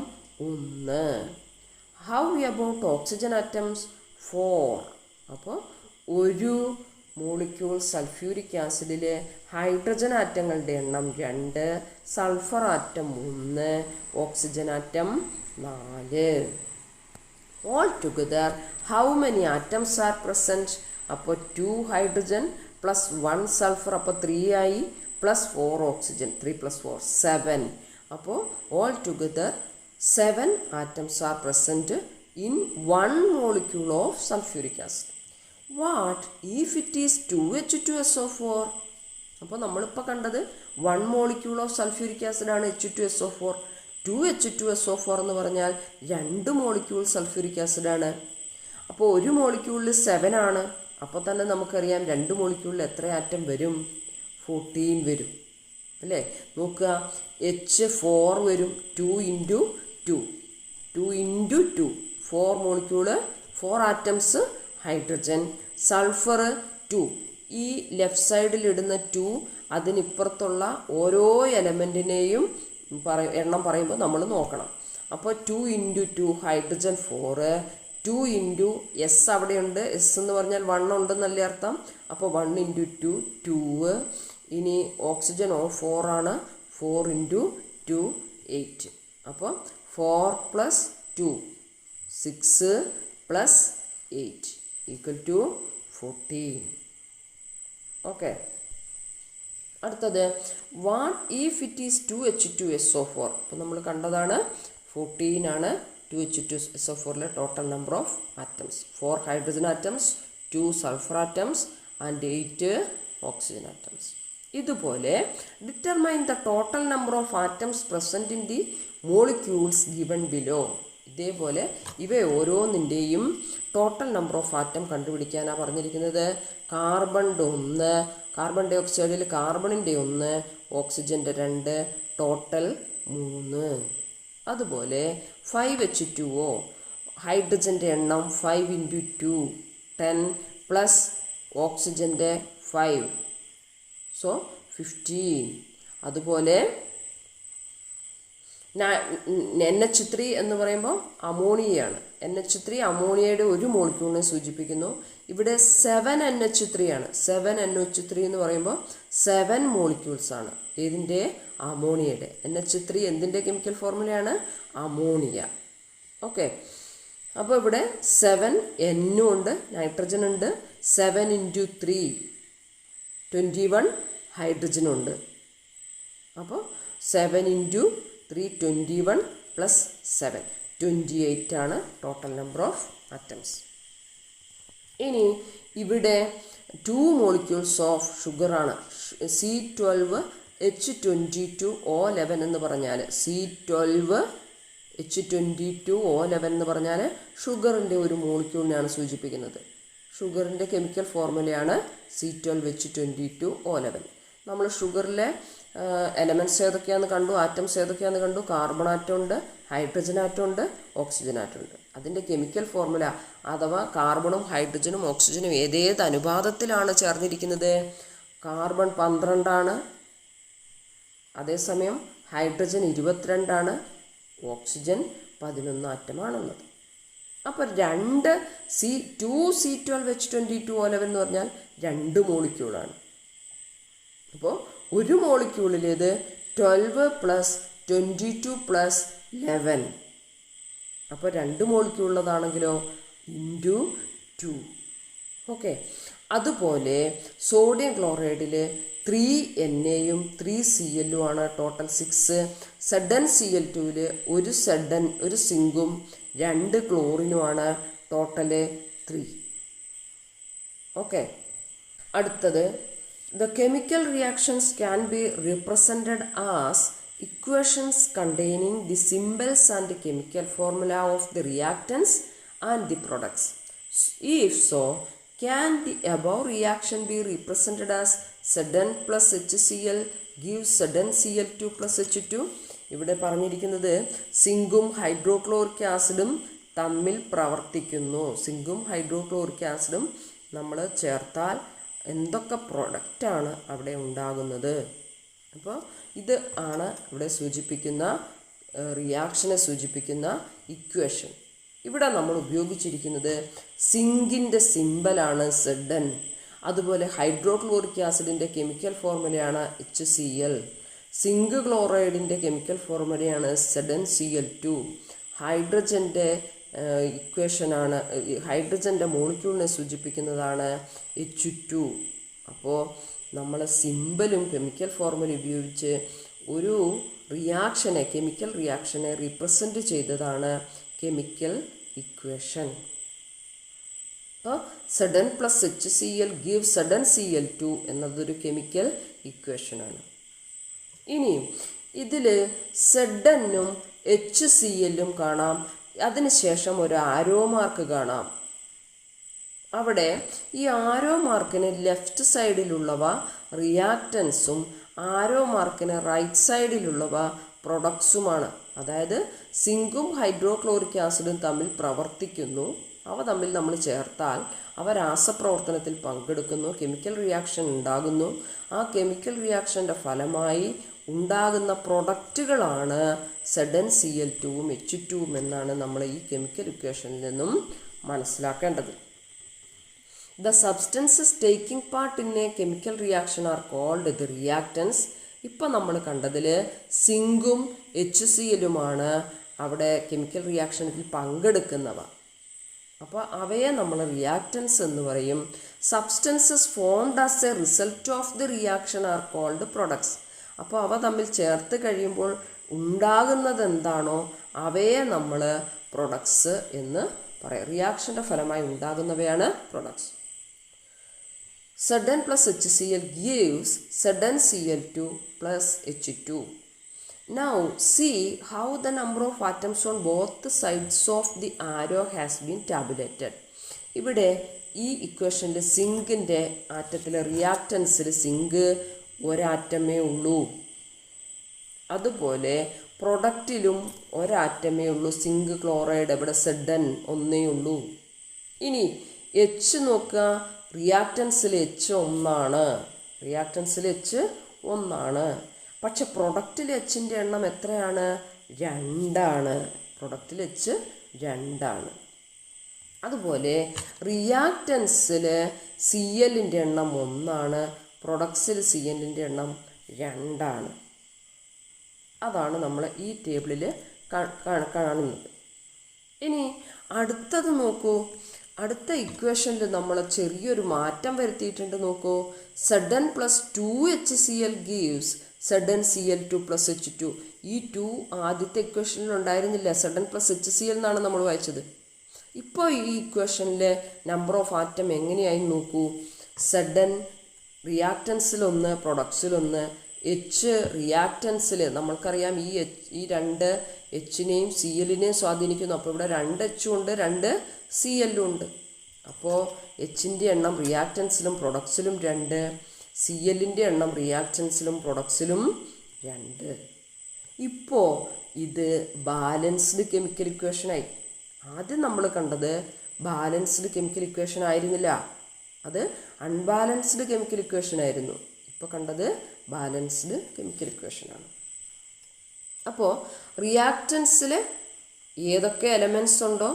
1. How about oxygen atoms? 4. അപ്പോൾ ഒരു മോളിക്യൂൾ സൾഫ്യൂരിക് ആസിഡിലെ ഹൈഡ്രജൻ ആറ്റങ്ങളുടെ എണ്ണം 2, sulphur atom 1, oxygen atom 4. All together, how many atoms are present? അപ്പോൾ 2 ഹൈഡ്രജൻ പ്ലസ് 1 സൾഫർ, അപ്പോൾ 3 ആയി, plus 4 oxygen, 3 + 4 7. അപ്പോൾ all together 7 atoms are present in one molecule of sulfuric acid. What if it is 2H2SO4? അപ്പോൾ നമ്മളിപ്പോൾ കണ്ടത് 1 molecule of sulfuric acid ആണ് H2SO4. 2H2SO4 എന്ന് പറഞ്ഞാൽ 2 മോളിക്യൂൾ സൾഫ്യൂരിക് ആസിഡാണ്. അപ്പോൾ ഒരു മോളിക്യൂളിൽ 7 ആണ്. അപ്പോൾ തന്നെ നമുക്കറിയാം 2 മോളിക്യൂളിൽ എത്ര ആറ്റം വരും? 14 വരും അല്ലേ? നോക്കുക, H4 വരും, 2 × 2, 2 × 2, 4 മോളിക്യൂള്, 4 ആറ്റംസ് ഹൈഡ്രജൻ. സൾഫർ 2, ഈ ലെഫ്റ്റ് സൈഡിൽ ഇടുന്ന 2 അതിനിപ്പുറത്തുള്ള ഓരോ എലമെൻറ്റിനെയും എണ്ണം പറയുമ്പോൾ നമ്മൾ നോക്കണം. അപ്പോൾ 2 × 2 ഹൈഡ്രജൻ 4, 2 × S അവിടെയുണ്ട്, S എന്ന് പറഞ്ഞാൽ 1 ഉണ്ടെന്നല്ലേ അർത്ഥം. അപ്പോൾ 1 × 2 2. ഇനി ഓക്സിജൻ 4 ആണ്, 4 × 2 8. അപ്പോൾ 4 + 2 6 + 8 = 14. ഓക്കെ, അടുത്തത് what if it is 2H2SO4. അപ്പോൾ നമ്മൾ കണ്ടതാണ് 14 ആണ് 2H2SO4ലെ total number of atoms. 4 hydrogen atoms, 2 sulphur atoms and 8 oxygen atoms. ഇതുപോലെ determine the total number of atoms present in the molecules given below. ഇതേപോലെ ഇവ ഓരോന്നിൻ്റെയും ടോട്ടൽ നമ്പർ ഓഫ് ആറ്റം കണ്ടുപിടിക്കാനാണ് പറഞ്ഞിരിക്കുന്നത്. കാർബണിൻ്റെ 1, കാർബൺ ഡൈ ഓക്സൈഡിൽ കാർബണിൻ്റെ 1, ഓക്സിജൻ്റെ 2, ടോട്ടൽ 3. അതുപോലെ 5H2O, ഹൈഡ്രജൻ്റെ എണ്ണം 5 × 2 10 പ്ലസ് ഓക്സിജൻ്റെ 5, സോ 15. അതുപോലെ NH3 എന്ന് പറയുമ്പോൾ അമോണിയയാണ്. NH3 അമോണിയയുടെ ഒരു മോളിക്യൂളിനെ സൂചിപ്പിക്കുന്നു. ഇവിടെ 7NH3 ആണ്. 7NH3 എന്ന് പറയുമ്പോൾ 7 മോളിക്യൂൾസ് ആണ്. ഇതിൻ്റെ അമോണിയയുടെ. NH3 എന്തിൻ്റെ കെമിക്കൽ ഫോർമുലയാണ്? അമോണിയ. ഓക്കെ, അപ്പോൾ ഇവിടെ 7 N ഉണ്ട്, നൈട്രജൻ ഉണ്ട്. 7 × 3 21 ഹൈഡ്രജനുണ്ട്. അപ്പോൾ 7 × 3 21 + 7 28 ആണ് ടോട്ടൽ നമ്പർ ഓഫ് ആറ്റംസ്. ഇനി ഇവിടെ 2 മോളിക്യൂൾസ് ഓഫ് ഷുഗറാണ്. C12H22O11 എന്ന് പറഞ്ഞാൽ C12H22O11 എന്ന് പറഞ്ഞാൽ ഷുഗറിൻ്റെ ഒരു മോളിക്യൂളിനെയാണ് സൂചിപ്പിക്കുന്നത്. ഷുഗറിൻ്റെ കെമിക്കൽ ഫോർമുലയാണ് C12H22O11. നമ്മൾ ഷുഗറിലെ എലമെൻറ്റ്സ് ഏതൊക്കെയാണെന്ന് കണ്ടു, ആറ്റംസ് ഏതൊക്കെയാണെന്ന് കണ്ടു. കാർബൺ ആറ്റം ഉണ്ട്, ഹൈഡ്രജൻ ആറ്റം ഉണ്ട്, ഓക്സിജൻ ആറ്റം ഉണ്ട്. അതിൻ്റെ കെമിക്കൽ ഫോർമുല അഥവാ കാർബണും ഹൈഡ്രജനും ഓക്സിജനും ഏതേത് അനുപാതത്തിലാണ് ചേർന്നിരിക്കുന്നത്? കാർബൺ 12 ആണ്, അതേസമയം ഹൈഡ്രജൻ 22 ആണ്, ഓക്സിജൻ 11 ആറ്റമാണുള്ളത്. അപ്പോൾ 2 C12H22O11 എന്ന് പറഞ്ഞാൽ 2 മോളിക്യൂളാണ്. അപ്പോൾ ഒരു മോളിക്യൂളിലേത് 12 പ്ലസ് 22 പ്ലസ് 11. അപ്പോൾ 2 മോളിക്യൂളുള്ളതാണെങ്കിലോ ഇൻറ്റു 2. ഓക്കെ. അതുപോലെ സോഡിയം ക്ലോറൈഡിൽ 3Na 3Cl ആണ്, ടോട്ടൽ 6. ZnCl2 ഒരു സിങ്കും 2 ക്ലോറിനുമാണ്, ടോട്ടല് 3. ഓക്കെ. അടുത്തത്, the chemical reactions can be represented as equations containing the symbols and chemical formula of the reactants and the products. If so, can the above reaction be represented as Zn plus HCl gives ZnCl2 plus H2? ഇവിടെ പറഞ്ഞിരിക്കുന്നത് സിങ്കും hydrochloric ആസിഡും തമ്മിൽ പ്രവർത്തിക്കുന്നു. സിങ്കും hydrochloric ആസിഡും നമ്മൾ ചേർത്താൽ എന്തൊക്കെ പ്രൊഡക്റ്റാണ് അവിടെ ഉണ്ടാകുന്നത്. അപ്പോൾ ഇത് ആണ് ഇവിടെ സൂചിപ്പിക്കുന്ന റിയാക്ഷനെ സൂചിപ്പിക്കുന്ന ഇക്വേഷൻ. ഇവിടെ നമ്മൾ ഉപയോഗിച്ചിരിക്കുന്നത് സിങ്കിൻ്റെ സിമ്പലാണ് Zn. അതുപോലെ ഹൈഡ്രോക്ലോറിക് ആസിഡിൻ്റെ കെമിക്കൽ ഫോർമുലയാണ് HCl. സിങ്ക് ക്ലോറൈഡിൻ്റെ കെമിക്കൽ ഫോർമുലയാണ് ZnCl2. ഹൈഡ്രജൻ്റെ ഇക്വേഷനാണ്, ഹൈഡ്രജൻ്റെ മോളിക്യൂളിനെ സൂചിപ്പിക്കുന്നതാണ് H2. അപ്പോൾ നമ്മൾ സിമ്പലും കെമിക്കൽ ഫോർമുല ഉപയോഗിച്ച് ഒരു റിയാക്ഷനെ, കെമിക്കൽ റിയാക്ഷനെ റിപ്രസെൻ്റ് ചെയ്തതാണ് കെമിക്കൽ ഇക്വേഷൻ. അപ്പോൾ Zn plus HCl give ZnCl2 എന്നതൊരു കെമിക്കൽ ഇക്വേഷനാണ്. ഇനി ഇതിൽ Zn-ഉം HCl-ഉം കാണാം. അതിനുശേഷം ഒരു ആരോ മാർക്ക് കാണാം. അവിടെ ഈ ആരോ മാർക്കിന് ലെഫ്റ്റ് സൈഡിലുള്ളവ റിയാക്റ്റൻസും ആരോ മാർക്കിന് റൈറ്റ് സൈഡിലുള്ളവ പ്രൊഡക്ട്സുമാണ്. അതായത് സിങ്കും ഹൈഡ്രോക്ലോറിക് ആസിഡും തമ്മിൽ പ്രവർത്തിക്കുന്നു. അവ തമ്മിൽ നമ്മൾ ചേർത്താൽ അവ രാസപ്രവർത്തനത്തിൽ പങ്കെടുക്കുന്നു, കെമിക്കൽ റിയാക്ഷൻ ഉണ്ടാകുന്നു. ആ കെമിക്കൽ റിയാക്ഷൻ്റെ ഫലമായി ഉണ്ടാകുന്ന പ്രൊഡക്റ്റുകളാണ് ZnCl2-ഉം H2-ഉം എന്നാണ് നമ്മൾ ഈ കെമിക്കൽ ഇക്വേഷനിൽ നിന്നും മനസ്സിലാക്കേണ്ടത്. The substances taking part in a chemical reaction are called the reactants. ഇപ്പം നമ്മൾ കണ്ടതിൽ സിങ്കും HCl-ഉമാണ് അവിടെ കെമിക്കൽ റിയാക്ഷനിൽ പങ്കെടുക്കുന്നവ. അപ്പോൾ അവയെ നമ്മൾ റിയാക്റ്റൻസ് എന്ന് പറയും. Substances formed as a result of the reaction are called products. അപ്പോൾ അവ തമ്മിൽ ചേർത്ത് കഴിയുമ്പോൾ ഉണ്ടാകുന്നത് എന്താണോ അവയെ നമ്മൾ പ്രൊഡക്ട്സ് എന്ന് പറയാം. റിയാക്ഷൻ്റെ ഫലമായി ഉണ്ടാകുന്നവയാണ് products. Zn plus HCl gives ZnCl2 plus H2. Now see how the number of atoms on both sides of the arrow has been tabulated. ഇവിടെ ഈ ഇക്വേഷനിൽ സിങ്കിൻ്റെ ആറ്റത്തിലെ റിയാക്റ്റൻസിൽ സിങ്ക് ഒരാറ്റമേ ഉള്ളൂ. അതുപോലെ പ്രൊഡക്റ്റിലും ഒരാറ്റമേ ഉള്ളൂ. സിങ്ക് ക്ലോറൈഡ് ഇവിടെ Zn ഒന്നേ ഉള്ളൂ. ഇനി H നോക്കുക, റിയാക്റ്റൻസിൽ H ഒന്നാണ്. റിയാക്റ്റൻസിൽ H ഒന്നാണ്. പക്ഷെ പ്രൊഡക്റ്റിൽ Hൻ്റെ എണ്ണം എത്രയാണ്? 2ആണ്. പ്രൊഡക്റ്റിൽ H 2ആണ്. അതുപോലെ റിയാക്റ്റൻസിൽ Cl-ൻ്റെ എണ്ണം 1ആണ്. പ്രൊഡക്ട്സിൽ Cl-ൻ്റെ എണ്ണം 2ആണ്. അതാണ് നമ്മൾ ഈ ടേബിളിൽ കാണുന്നത്. ഇനി അടുത്തത് നോക്കൂ. അടുത്ത ഇക്വേഷനിൽ നമ്മൾ ചെറിയൊരു മാറ്റം വരുത്തിയിട്ടുണ്ട്. നോക്കൂ, Zn plus 2HCl gives ZnCl2 plus H2. ഈ 2 ആദ്യത്തെ ഇക്വേഷനിൽ ഉണ്ടായിരുന്നില്ല. Zn പ്ലസ് HCl എന്നാണ് നമ്മൾ വായിച്ചത്. ഇപ്പോൾ ഈ ഇക്വേഷനിലെ നമ്പർ ഓഫ് ആറ്റം എങ്ങനെയായി നോക്കൂ. Zn റിയാക്റ്റൻസിലൊന്ന്, പ്രൊഡക്ട്സിലൊന്ന്. H റിയാക്റ്റൻസിൽ നമ്മൾക്കറിയാം ഈ 2 H-നെയും Cl-നെയും സ്വാധീനിക്കുന്നു. അപ്പോൾ ഇവിടെ 2 H ഉണ്ട്, 2 Cl ഉണ്ട്. അപ്പോൾ H-ൻ്റെ എണ്ണം റിയാക്റ്റൻസിലും പ്രൊഡക്ട്സിലും 2, Cl-ൻ്റെ എണ്ണം റിയാക്റ്റൻസിലും പ്രൊഡക്ട്സിലും 2. ഇപ്പോൾ ഇത് ബാലൻസ്ഡ് കെമിക്കൽ ഇക്വേഷനായി. ആദ്യം നമ്മൾ കണ്ടത് ബാലൻസ്ഡ് കെമിക്കൽ ഇക്വേഷൻ ആയിരുന്നില്ല, അത് അൺബാലൻസ്ഡ് കെമിക്കൽ ഇക്വേഷൻ ആയിരുന്നു. ഇപ്പോൾ കണ്ടത് ബാലൻസ്ഡ് കെമിക്കൽ ഇക്വേഷനാണ്. അപ്പോൾ റിയാക്റ്റൻസിൽ ഏതൊക്കെ എലമെൻറ്റ്സ് ഉണ്ടോ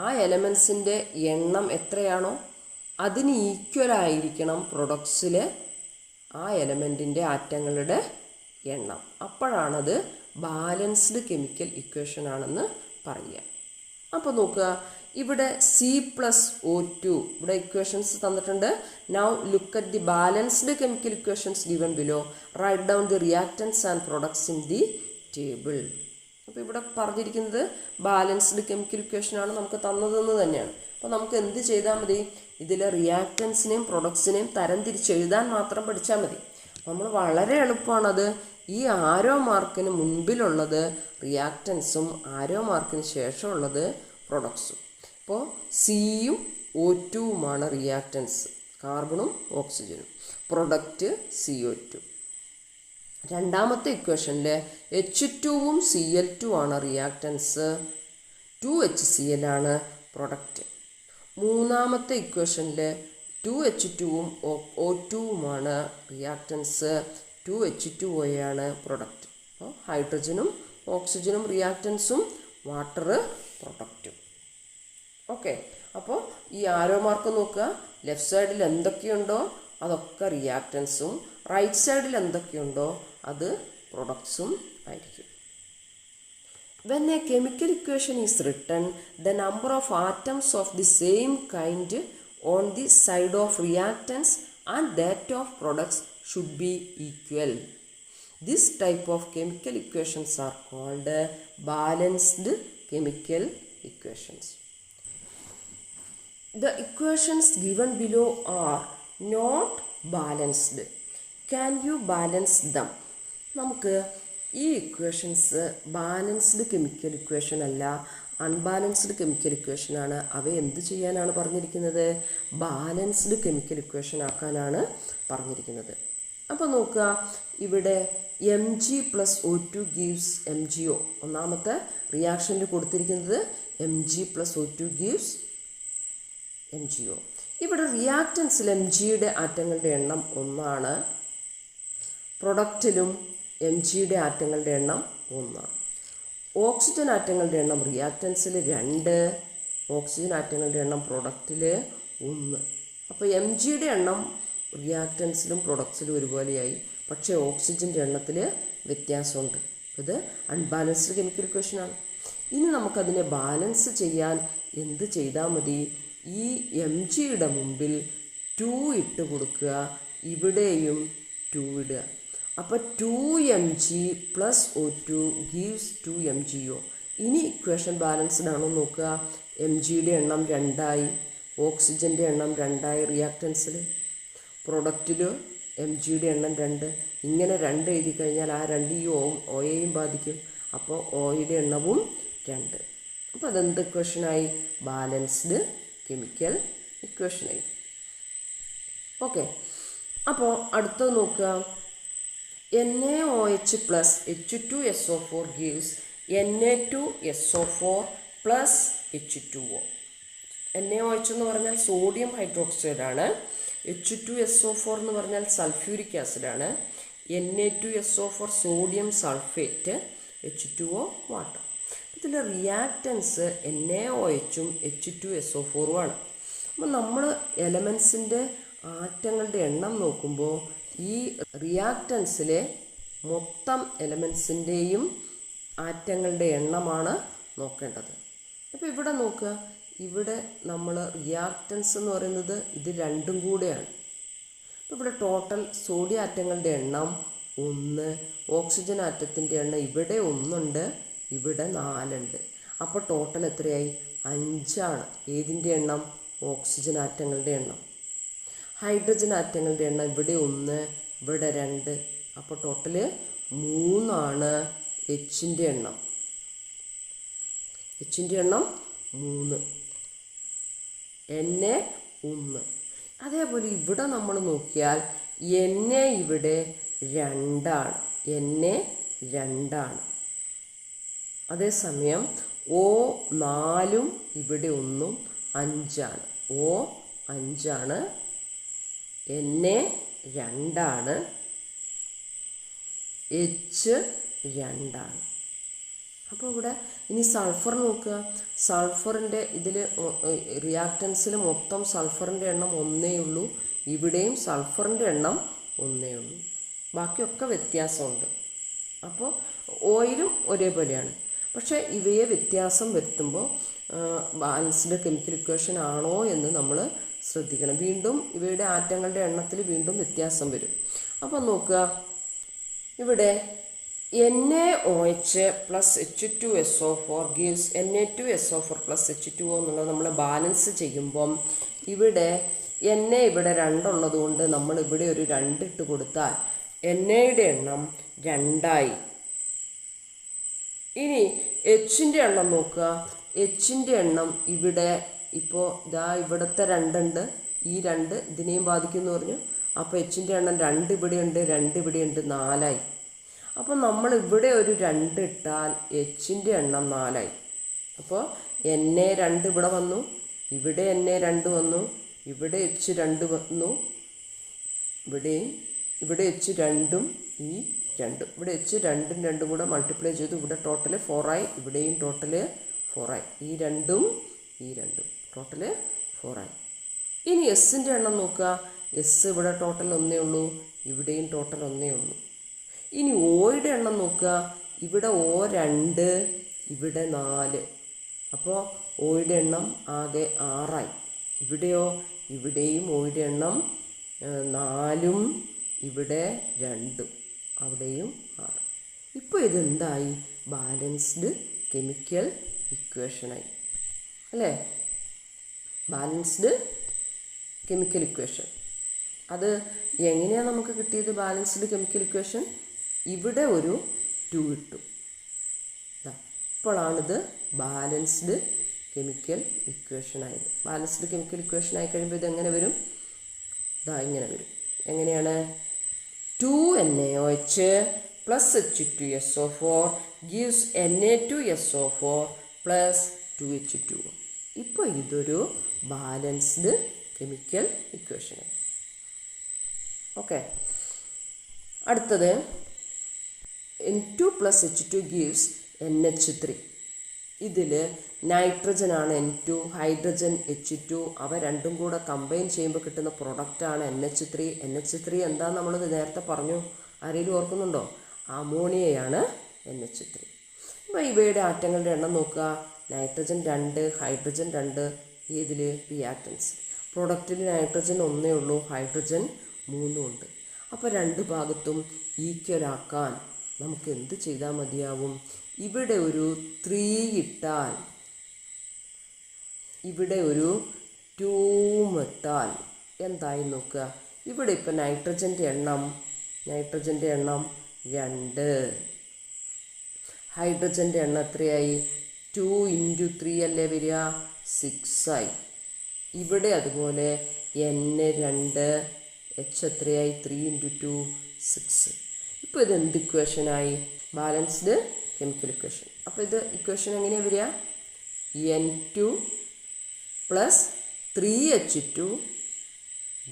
ആ എലമെൻസിൻ്റെ എണ്ണം എത്രയാണോ അതിന് ഈക്വലായിരിക്കണം പ്രൊഡക്ട്സിലെ ആ എലമെൻറ്റിൻ്റെ ആറ്റങ്ങളുടെ എണ്ണം. അപ്പോഴാണത് ബാലൻസ്ഡ് കെമിക്കൽ ഇക്വേഷൻ ആണെന്ന് പറയുക. അപ്പോൾ നോക്കുക, ഇവിടെ C+O2 ഇവിടെ ഇക്വേഷൻസ് തന്നിട്ടുണ്ട്. Now look at the balanced chemical equations given below. Write down the reactants and products in the table. അപ്പോൾ ഇവിടെ പറഞ്ഞിരിക്കുന്നത് ബാലൻസ്ഡ് കെമിക്കൽ ഇക്വേഷനാണ് നമുക്ക് തന്നതെന്ന് തന്നെയാണ്. അപ്പോൾ നമുക്ക് എന്ത് ചെയ്താൽ മതി? ഇതിലെ റിയാക്റ്റൻസിനെയും പ്രൊഡക്ട്സിനെയും തരംതിരിച്ച് എഴുതാൻ മാത്രം പഠിച്ചാൽ മതി. നമ്മൾ വളരെ എളുപ്പമാണത്. ഈ ആരോ മാർക്കിന് മുൻപിലുള്ളത് റിയാക്റ്റൻസും ആരോ മാർക്കിന് ശേഷമുള്ളത് പ്രൊഡക്ട്സും. ഇപ്പോൾ Cയും O2വുമാണ് റിയാക്റ്റൻസ്, കാർബണും ഓക്സിജനും. Product CO2. രണ്ടാമത്തെ ഇക്വേഷനിൽ H2വും Cl2 ആണ് റിയാക്റ്റൻസ്, 2HCl ആണ് പ്രൊഡക്റ്റ്. മൂന്നാമത്തെ ഇക്വേഷനിൽ 2H2വും O2വുമാണ് റിയാക്റ്റൻസ്, 2H2O ആണ് പ്രൊഡക്റ്റ്. അപ്പോൾ ഹൈഡ്രജനും ഓക്സിജനും റിയാക്റ്റൻസും വാട്ടർ പ്രൊഡക്റ്റും. ഓക്കെ, അപ്പോൾ ഈ ആരോ മാർക്ക് നോക്കുക. ലെഫ്റ്റ് സൈഡിൽ എന്തൊക്കെയുണ്ടോ അതൊക്കെ റിയാക്റ്റൻസും, റൈറ്റ് സൈഡിൽ എന്തൊക്കെയുണ്ടോ അത് പ്രൊഡക്ട്സും ആയിരിക്കും. When a chemical equation is written, the number of atoms of the same kind on the side of reactants and that of products should be equal. This type of chemical equations are called balanced chemical equations. The equations given below are not balanced. Can you balance them? നമുക്ക് ഈ equations balanced chemical equation അല്ല, unbalanced chemical ഇക്വേഷനാണ്. അവ എന്ത് ചെയ്യാനാണ് പറഞ്ഞിരിക്കുന്നത്? Balanced chemical equation ആക്കാനാണ് പറഞ്ഞിരിക്കുന്നത്. അപ്പോൾ നോക്കുക, ഇവിടെ Mg+O2 gives MgO. ഒന്നാമത്തെ റിയാക്ഷനിൽ കൊടുത്തിരിക്കുന്നത് Mg+O2 gives MgO. ഇവിടെ റിയാക്റ്റൻസിൽ Mgയുടെ ആറ്റങ്ങളുടെ എണ്ണം 1ആണ്, പ്രൊഡക്റ്റിലും Mgയുടെ ആറ്റങ്ങളുടെ എണ്ണം 1ആണ്. ഓക്സിജൻ ആറ്റങ്ങളുടെ എണ്ണം റിയാക്റ്റൻസിൽ 2, ഓക്സിജൻ ആറ്റങ്ങളുടെ എണ്ണം പ്രൊഡക്റ്റിൽ 1. അപ്പോൾ Mgയുടെ എണ്ണം റിയാക്റ്റൻസിലും പ്രൊഡക്ട്സിലും ഒരുപോലെയായി, പക്ഷേ ഓക്സിജൻ്റെ എണ്ണത്തിൽ വ്യത്യാസമുണ്ട്. ഇത് അൺബാലൻസ്ഡ് കെമിക്കൽ ഇക്വേഷനാണ്. ഇനി നമുക്കതിനെ ബാലൻസ് ചെയ്യാൻ എന്ത് ചെയ്താൽ മതി? ഈ Mgയുടെ മുമ്പിൽ 2 ഇട്ട് കൊടുക്കുക, ഇവിടെയും 2 ഇടുക. അപ്പോൾ 2Mg+O2 gives 2MgO. ഇനി ഇക്വേഷൻ ബാലൻസ്ഡ് ആണോ നോക്കുക. Mgയുടെ എണ്ണം 2ആയി, ഓക്സിജൻ്റെ എണ്ണം 2ആയി റിയാക്റ്റൻസിൽ, പ്രൊഡക്റ്റിൽ Mgയുടെ എണ്ണം 2. ഇങ്ങനെ 2 എഴുതി കഴിഞ്ഞാൽ ആ 2 ഈ ഓയെയും ബാധിക്കും. അപ്പോൾ ഓയുടെ എണ്ണവും 2. അപ്പോൾ അതെന്ത് ഇക്വേഷനായി? ബാലൻസ്ഡ് കെമിക്കൽ ഇക്വേഷനായി. ഓക്കെ, അപ്പോൾ അടുത്തത് നോക്കുക. NaOH plus H2SO4 gives Na2SO4 plus H2O. NaOH എന്ന് പറഞ്ഞാൽ സോഡിയം ഹൈഡ്രോക്സൈഡാണ്, H2SO4 എന്ന് പറഞ്ഞാൽ സൾഫ്യൂരിക് ആസിഡാണ്, Na2SO4 sodium sulphate, H2O water. ഇതിൽ റിയാക്റ്റൻസ് NaOHും H2SO4ഉം ആണ്. അപ്പോൾ നമ്മൾ എലമെൻസിൻ്റെ ആറ്റങ്ങളുടെ എണ്ണം നോക്കുമ്പോൾ ഈ റിയാക്റ്റൻസിലെ മൊത്തം എലമെൻസിൻ്റെയും ആറ്റങ്ങളുടെ എണ്ണമാണ് നോക്കേണ്ടത്. അപ്പോൾ ഇവിടെ നോക്കുക, ഇവിടെ നമ്മൾ റിയാക്റ്റൻസ് എന്ന് പറയുന്നത് ഇത് രണ്ടും കൂടെയാണ്. അപ്പോൾ ഇവിടെ ടോട്ടൽ സോഡിയം ആറ്റങ്ങളുടെ എണ്ണം 1, ഓക്സിജൻ ആറ്റത്തിൻ്റെ എണ്ണം ഇവിടെ 1 ഉണ്ട്, ഇവിടെ 4 ഉണ്ട്. അപ്പോൾ ടോട്ടൽ എത്രയായി? 5 ആണ്. ഏതിൻ്റെ എണ്ണം? ഓക്സിജൻ ആറ്റങ്ങളുടെ എണ്ണം. ഹൈഡ്രജൻ ആറ്റങ്ങളുടെ എണ്ണം ഇവിടെ 1, ഇവിടെ 2. അപ്പോൾ ടോട്ടൽ 3 ആണ് Hൻ്റെ എണ്ണം. Hൻ്റെ എണ്ണം 3, Na 1. അതേപോലെ ഇവിടെ നമ്മൾ നോക്കിയാൽ Na ഇവിടെ 2 ആണ്, Na 2 ആണ്. അതേസമയം O 4ഉം ഇവിടെ 1ഉം 5 ആണ്. O 5 ആണ്, Na 2 ആണ്, H 2 ആണ്. അപ്പോൾ ഇവിടെ ഇനി സൾഫർ നോക്കുക. സൾഫറിൻ്റെ ഇതിൽ റിയാക്റ്റൻസിൽ മൊത്തം സൾഫറിൻ്റെ എണ്ണം 1 ഉള്ളൂ, ഇവിടെയും സൾഫറിൻ്റെ എണ്ണം ഒന്നേ ഉള്ളൂ. ബാക്കിയൊക്കെ വ്യത്യാസമുണ്ട്. അപ്പോൾ ഓയിലും ഒരേപോലെയാണ്. പക്ഷേ ഇവയെ വ്യത്യാസം വരുത്തുമ്പോൾ ബാലൻസ്ഡ് കെമിക്കൽ ഇക്വേഷൻ ആണോ എന്ന് നമ്മൾ ശ്രദ്ധിക്കണം. വീണ്ടും ഇവയുടെ ആറ്റങ്ങളുടെ എണ്ണത്തിൽ വീണ്ടും വ്യത്യാസം വരും. അപ്പം നോക്കുക, ഇവിടെ NaOH plus H2SO4 gives Na2SO4 plus H2O എന്നുള്ളത് നമ്മൾ ബാലൻസ് ചെയ്യുമ്പം ഇവിടെ Na ഇവിടെ 2 ഉള്ളതുകൊണ്ട് നമ്മൾ ഇവിടെ ഒരു 2 ഇട്ട് കൊടുത്താൽ Naയുടെ എണ്ണം 2ആയി. ഇനി Hൻ്റെ എണ്ണം നോക്കുക. Hൻ്റെ എണ്ണം ഇവിടെ ഇപ്പോൾ ഇതാ ഇവിടുത്തെ 2 ഉണ്ട്, ഈ 2 ഇതിനെയും ബാധിക്കുമെന്ന് പറഞ്ഞു. അപ്പോൾ Hൻ്റെ എണ്ണം 2 ഇവിടെയുണ്ട്, 2 ഇവിടെയുണ്ട്, 4ആയി. അപ്പോൾ നമ്മൾ ഇവിടെ ഒരു 2 ഇട്ടാൽ Hൻ്റെ എണ്ണം 4ആയി. അപ്പോൾ Na 2 ഇവിടെ വന്നു, ഇവിടെ Na 2 വന്നു, ഇവിടെ H 2 വന്നു, ഇവിടെ H 2ഉം ഈ 2, ഇവിടെ H 2ഉം 2 കൂടെ മൾട്ടിപ്ലൈ ചെയ്തു, ഇവിടെ ടോട്ടൽ 4ആയി, ഇവിടെയും ടോട്ടൽ 4ആയി. ഈ 2ഉം ഈ 2ഉം ടോട്ടൽ 4ആയി. ഇനി Sൻ്റെ എണ്ണം നോക്കുക. S ഇവിടെ ടോട്ടൽ 1 ഉള്ളൂ, ഇവിടെയും ടോട്ടൽ 1 ഉള്ളൂ. ഇനി ഓയുടെ എണ്ണം നോക്കുക. ഇവിടെ O 2, ഇവിടെ 4. അപ്പോൾ ഓയുടെ എണ്ണം ആകെ 6ആയി. ഇവിടെയോ ഇവിടെയും ഓയുടെ എണ്ണം 4ഉം ഇവിടെ 2ഉം അവിടെയും 6. ഇപ്പോൾ ഇതെന്തായി? ബാലൻസ്ഡ് കെമിക്കൽ ഇക്വേഷനായി അല്ലേ? Balanced chemical equation. അത് എങ്ങനെയാണ് നമുക്ക് കിട്ടിയത്? ബാലൻസ്ഡ് കെമിക്കൽ ഇക്വേഷൻ ഇവിടെ ഒരു 2 ഇട്ടു. ഇപ്പോഴാണിത് ബാലൻസ്ഡ് കെമിക്കൽ ഇക്വേഷനായത്. ബാലൻസ്ഡ് കെമിക്കൽ ഇക്വേഷൻ ആയി കഴിയുമ്പോൾ ഇതെങ്ങനെ വരും? ഇങ്ങനെ വരും. എങ്ങനെയാണ്? 2NaOH plus H2SO4 gives Na2SO4 plus 2H2O. ഇപ്പോൾ ഇതൊരു ബാലൻസ്ഡ് കെമിക്കൽ ഇക്വേഷനാണ്. ഓക്കെ, അടുത്തത് N2 plus H2 gives NH3. ഇതിൽ നൈട്രജനാണ് N2, ഹൈഡ്രജൻ H2. അവ രണ്ടും കൂടെ കമ്പൈൻ ചെയ്യുമ്പോൾ കിട്ടുന്ന പ്രൊഡക്റ്റാണ് NH3. NH3 എന്താ നമ്മൾ നേരത്തെ പറഞ്ഞു? ആരെങ്കിലും ഓർക്കുന്നുണ്ടോ? അമോണിയയാണ് NH3. അപ്പോൾ ഇവയുടെ ആറ്റങ്ങളുടെ എണ്ണം നോക്കുക. Nitrogen 2, hydrogen 2. ഇതിൽ റിയാക്റ്റൻസ് പ്രൊഡക്റ്റിൽ നൈട്രജൻ 1 ഉള്ളൂ, ഹൈഡ്രജൻ 3 ഉണ്ട്. അപ്പോൾ 2 ഭാഗത്തും ഈക്വലാക്കാൻ നമുക്ക് എന്ത് ചെയ്താൽ മതിയാവും? ഇവിടെ ഒരു 3 ഇട്ടാൽ, ഇവിടെ ഒരു 2 ഇട്ടാൽ എന്തായി നോക്കുക. ഇവിടെ ഇപ്പോൾ നൈട്രജൻ്റെ എണ്ണം 2, ഹൈഡ്രജൻ്റെ എണ്ണം എത്രയായി? 2 × 3 അല്ലേ വരിക? 6 ആയി. ഇവിടെ അതുപോലെ N2, H എത്രയായി? 3 × 2 6. ഇപ്പോൾ ഇത് എന്ത് ഇക്വേഷനായി? Balanced chemical equation. അപ്പോൾ ഇത് ഇക്വേഷൻ എങ്ങനെയാണ് വരിക? N2 plus 3H2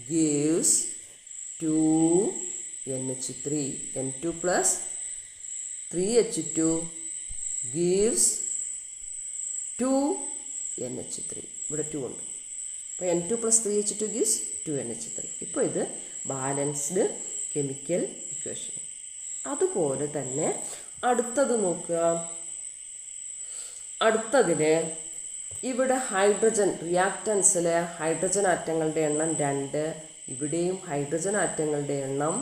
gives 2NH3. N2 plus 3H2 gives 2NH3. ഇവിടെ 2 ഉണ്ട്. അപ്പോൾ N2 plus 3H2 gives 2NH3. ഇപ്പോൾ ഇത് ബാലൻസ്ഡ് കെമിക്കൽ ഇക്വേഷൻ. അതുപോലെ തന്നെ അടുത്തത് നോക്കുക. അടുത്തതിൽ ഇവിടെ ഹൈഡ്രജൻ റിയാക്റ്റൻസിൽ ഹൈഡ്രജൻ ആറ്റങ്ങളുടെ എണ്ണം 2, ഇവിടെയും ഹൈഡ്രജൻ ആറ്റങ്ങളുടെ എണ്ണം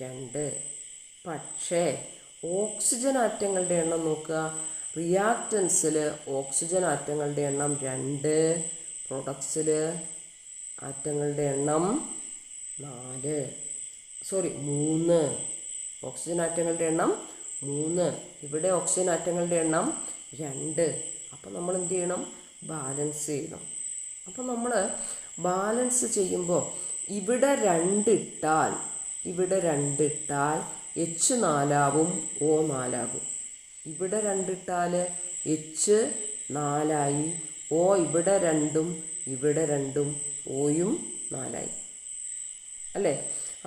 2. പക്ഷേ ഓക്സിജൻ ആറ്റങ്ങളുടെ എണ്ണം നോക്കുക. റിയാക്റ്റൻസിൽ ഓക്സിജൻ ആറ്റങ്ങളുടെ എണ്ണം 2, പ്രൊഡക്ട്സിൽ ആറ്റങ്ങളുടെ എണ്ണം 3. ഓക്സിജൻ ആറ്റങ്ങളുടെ എണ്ണം 3, ഇവിടെ ഓക്സിജൻ ആറ്റങ്ങളുടെ എണ്ണം 2. അപ്പോൾ നമ്മൾ എന്ത് ചെയ്യണം? ബാലൻസ് ചെയ്യണം. അപ്പോൾ നമ്മൾ ബാലൻസ് ചെയ്യുമ്പോൾ ഇവിടെ 2 ഇട്ടാൽ H 4ആവും, O 4ആകും. ഇവിടെ 2 ഇട്ടാൽ H 4ആയി, O ഇവിടെ 2ഉം ഇവിടെ 2ഉം Oയും 4ആയി അല്ലേ?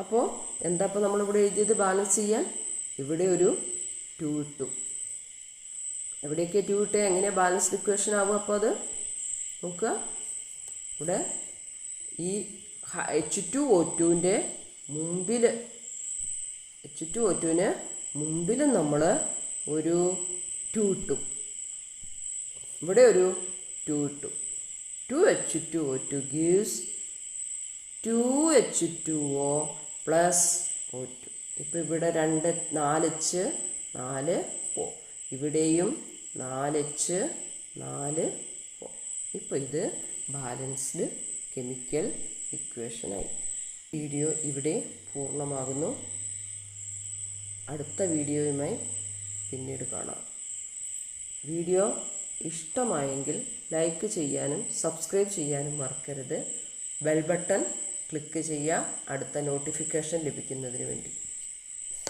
അപ്പോൾ എന്താ ഇപ്പോൾ നമ്മളിവിടെ എഴുതിയത്? ബാലൻസ് ചെയ്യാൻ ഇവിടെ ഒരു 2 ഇട്ടു. എവിടെയൊക്കെ 2 ഇട്ടേ? എങ്ങനെ ബാലൻസ്ഡ് ഇക്വേഷൻ ആവും? അപ്പോൾ അത് നോക്കുക. ഇവിടെ ഈ H2O2ൻ്റെ മുമ്പിൽ H2O2 മുമ്പിലും നമ്മൾ ഒരു 2 ഇട്ടു, ഇവിടെ ഒരു 2 ഇട്ടു. 2H2O2 gives 2H2O plus O2. ഇപ്പോൾ ഇവിടെ 4H 4O, ഇവിടെയും 4H 4O. ഇപ്പോൾ ഇത് ബാലൻസ്ഡ് കെമിക്കൽ ഇക്വേഷനായി. വീഡിയോ ഇവിടെ പൂർണ്ണമാകുന്നു. അടുത്ത വീഡിയോയുമായി പിന്നീട് കാണാം. വീഡിയോ ഇഷ്ടമായെങ്കിൽ ലൈക്ക് ചെയ്യാനും സബ്സ്ക്രൈബ് ചെയ്യാനും മറക്കരുത്. ബെൽ ബട്ടൺ ക്ലിക്ക് ചെയ്യുക അടുത്ത നോട്ടിഫിക്കേഷൻ ലഭിക്കുന്നതിന് വേണ്ടി.